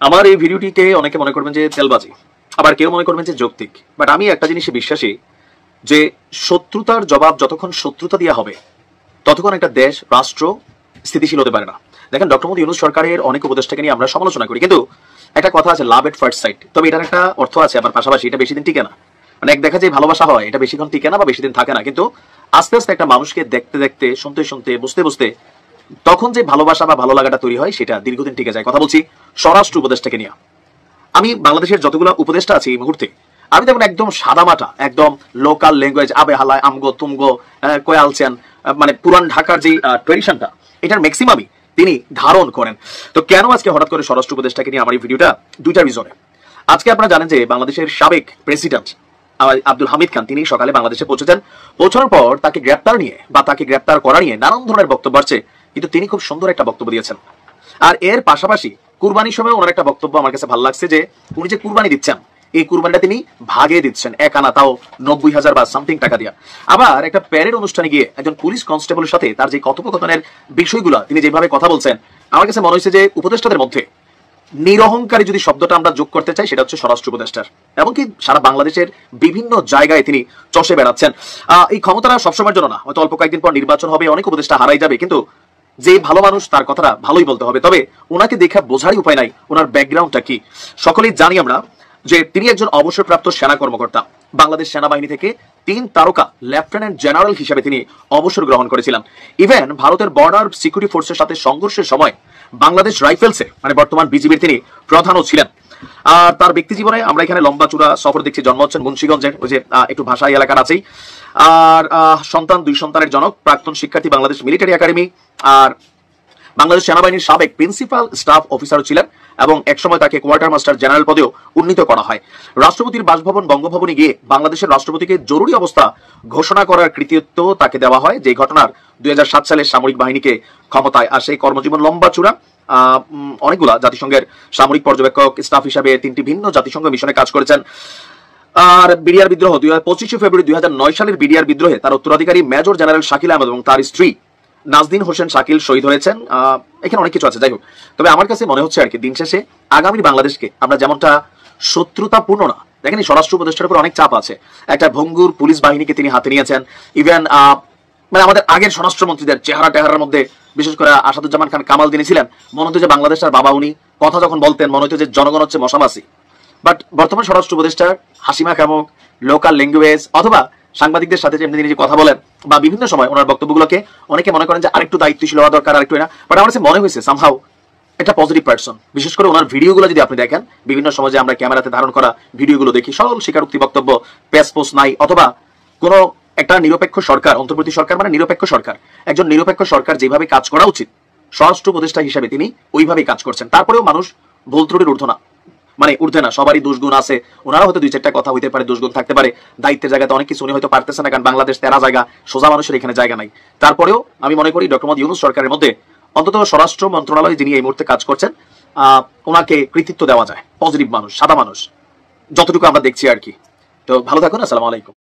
আমার এই ভিডিওটিকে অনেকে মনে করবেন যে তেলবাজি, আবার কেউ মনে করবেন যে যৌক্তিক। বাট আমি একটা জিনিসে বিশ্বাসী যে শত্রুতার জবাব যতক্ষণ শত্রুতা দেওয়া হবে ততক্ষণ একটা দেশ রাষ্ট্র স্থিতিশীল হতে পারে না। দেখেন, ডক্টর মোহাম্মদ ইউনূস সরকারের অনেক উপদেষ্টাকে নিয়ে আমরা সমালোচনা করি, কিন্তু একটা কথা আছে, লাভ এট ফার্স্ট সাইট। তবে এটার একটা অর্থ আছে, আবার পাশাপাশি এটা বেশি দিন টিকে না। মানে এক দেখা যায় ভালোবাসা হয়, এটা বেশিক্ষণ টিকে না বা বেশি দিন থাকে না, কিন্তু আস্তে আস্তে একটা মানুষকে দেখতে দেখতে, শুনতে শুনতে, বুঝতে বুঝতে তখন যে ভালোবাসা বা ভালো লাগাটা তৈরি হয় সেটা দীর্ঘদিন টিকে যায়। কথা বলছি স্বরাষ্ট্র উপদেষ্টাকে নিয়ে। আমি বাংলাদেশের যতগুলো উপদেষ্টা আছে এই মুহূর্তে, আমি দেখুন একদম সাদামাটা, একদম লোকাল ল্যাঙ্গুয়েজ, আবে হালায় আমগো তুমগো কয়ালছেন, মানে পুরান ঢাকার যে ট্রেডিশনটা, এটার ম্যাক্সিমামই তিনি ধারণ করেন। তো কেন আজকে হঠাৎ করে স্বরাষ্ট্র উপদেষ্টাকে নিয়ে আমার এই ভিডিওটা? দুইটা রিজনে। আজকে আপনারা জানেন যে বাংলাদেশের সাবেক প্রেসিডেন্ট আব্দুল হামিদ খান তিনি সকালে বাংলাদেশে পৌঁছেছেন। পৌঁছানোর পর তাকে গ্রেপ্তার নিয়ে বা তাকে গ্রেপ্তার করা নিয়ে নানান ধরনের বক্তব্য আসছে, কিন্তু তিনি খুব সুন্দর একটা বক্তব্য দিয়েছেন। আর এর পাশাপাশি কুরবানির সময় ওনার একটা বক্তব্য আমার কাছে ভালো লাগছে, যে উনি যে কুরবানি দিচ্ছেন এই কুরবানিটা তিনি ভাগে দিচ্ছেন, এক আনা তাও 90,000 বা সামথিং টাকা দিয়া। আবার একটা প্যারেড অনুষ্ঠানে গিয়ে একজন পুলিশ কনস্টেবলের সাথে তার যে কথোপকথনের বিষয়গুলো তিনি যেভাবে কথা বলছেন, আমার কাছে মনে হয়েছে যে উপদেষ্টাদের মধ্যে নিরহংকারী যদি শব্দটা আমরা যোগ করতে চাই সেটা হচ্ছে স্বরাষ্ট্র উপদেষ্টার। এমনকি সারা বাংলাদেশের বিভিন্ন জায়গায় তিনি চষে বেড়াচ্ছেন। এই ক্ষমতাটা সবসময়ের জন্য না, হয়তো অল্প কয়েকদিন পর নির্বাচন হবে, অনেক উপদেষ্টা হারাই যাবে, কিন্তু যে ভালো মানুষ তার কথাটা ভালোই বলতে হবে। তবে ওনাকে দেখা বোঝারই উপায় নাই ওনার ব্যাকগ্রাউন্ডটা কি। সকলেই জানি আমরা যে তিনি একজন অবসরপ্রাপ্ত সেনা কর্মকর্তা। বাংলাদেশ সেনাবাহিনী থেকে 3 তারকা লেফটেন্যান্ট জেনারেল হিসেবে তিনি অবসর গ্রহণ করেছিলেন। ইভেন ভারতের বর্ডার সিকিউরিটি ফোর্সের সাথে সংঘর্ষের সময় বাংলাদেশ রাইফেলসে, মানে বর্তমান বিজিবির তিনি প্রধানও ছিলেন। আর তার ব্যক্তি জীবনে আমরা এখানে লম্বা চূড়া সফর দেখছি। জন্ম হচ্ছেন মুন্সিগঞ্জের, ওই যে একটু ভাষাই এলাকার আছেই। আর সন্তান, 2 সন্তানের জনক, প্রাক্তন শিক্ষার্থী, বাংলাদেশ মিলিটারি একাডেমি আর বাংলাদেশ সেনাবাহিনীর সাবেক প্রিন্সিপাল স্টাফ অফিসারও ছিলেন, এবং একসময় তাকে কোয়ার্টার মাস্টার জেনারেল পদেও উন্নীত করা হয়। রাষ্ট্রপতির বাসভবন বঙ্গভবনে গিয়ে বাংলাদেশের রাষ্ট্রপতিকে জরুরি অবস্থা ঘোষণা করার কৃতিত্ব তাকে দেওয়া হয়, যে ঘটনার 2007 সালে সামরিক বাহিনীকে ক্ষমতায় আসে। কর্মজীবন লম্বা চূড়া, অনেকগুলা জাতিসংঘের সামরিক পর্যবেক্ষক স্টাফ হিসাবে 3টি ভিন্ন জাতিসংঘ মিশনে কাজ করেছেন। আর বিডিআর বিদ্রোহ 25 ফেব্রুয়ারি 2009 সালের বিডিআর বিদ্রোহে তার উত্তরাধিকারী মেজর জেনারেল শাকিল আহমেদ এবং তার স্ত্রী নাজদিন হোসেন শাকিল শহীদ হয়েছেন। এখানে অনেক কিছু আছে, যাই হোক। তবে আমার কাছে মনে হচ্ছে আর কি, দিন শেষে আগামী বাংলাদেশকে আমরা যেমনটা শত্রুতাপূর্ণ না, দেখেন স্বরাষ্ট্র উপদেষ্টার উপর অনেক চাপ আছে। একটা ভঙ্গুর পুলিশ বাহিনীকে তিনি হাতে নিয়েছেন। ইভেন মানে আমাদের আগের স্বরাষ্ট্রমন্ত্রীদের চেহারা টেহারার মধ্যে, বিশেষ করে আসাদুজ্জামান খান কামাল তিনি ছিলেন, মনে হতো যে বাংলাদেশের বাবা। উনি কথা যখন বলতেন মনে হতো যে জনগণ হচ্ছে মশামাছি। বাট বর্তমান স্বরাষ্ট্র উপদেষ্টার হাসিমা খামুক, লোকাল ল্যাঙ্গুয়েজ, অথবা সাংবাদিকদের সাথে যেমনি তিনি কথা বলেন বা বিভিন্ন সময় ওনার বক্তব্যগুলোকে অনেকে মনে করেন যে আরেকটু দায়িত্বশীল হওয়া দরকার, আরেকটু না। বাট আমার কাছে মনে হয়েছে সামহাউ একটা পজিটিভ পার্সন। বিশেষ করে ওনার ভিডিওগুলো যদি আপনি দেখেন, বিভিন্ন সময় যে আমরা ক্যামেরাতে ধারণ করা ভিডিওগুলো দেখি, সরল স্বীকারোক্তি বক্তব্য, পেসপোস নাই, অথবা কোনো একটা নিরপেক্ষ সরকার, অন্তর্বর্তী সরকার মানে নিরপেক্ষ সরকার, একজন নিরপেক্ষ সরকার যেভাবে কাজ করা উচিত স্বরাষ্ট্র উপদেষ্টা হিসেবে তিনি ওইভাবেই কাজ করছেন। তারপরেও মানুষ ভুল ত্রুটির ঊর্ধ্ব না, মানে ঊর্ধ্বে না, সবারই দুষ্গুণ আছে। ওনারা হয়তো 2-4টা কথা হইতে পারে, দুষ্গুণ থাকতে পারে, দায়িত্বের জায়গাতে অনেক কিছু উনি হয়তো পারতেছে না, কারণ বাংলাদেশ 13 জায়গা, সোজা মানুষের এখানে জায়গা নাই। তারপরেও আমি মনে করি ডক্টর মোহাম্মদ ইউনূস সরকারের মধ্যে অন্তত স্বরাষ্ট্র মন্ত্রণালয়ে যিনি এই মুহূর্তে কাজ করছেন, ওনাকে কৃতিত্ব দেওয়া যায়। পজিটিভ মানুষ, সাদা মানুষ, যতটুকু আমরা দেখছি আর কি। তো ভালো থাকুন, আসসালামু আলাইকুম।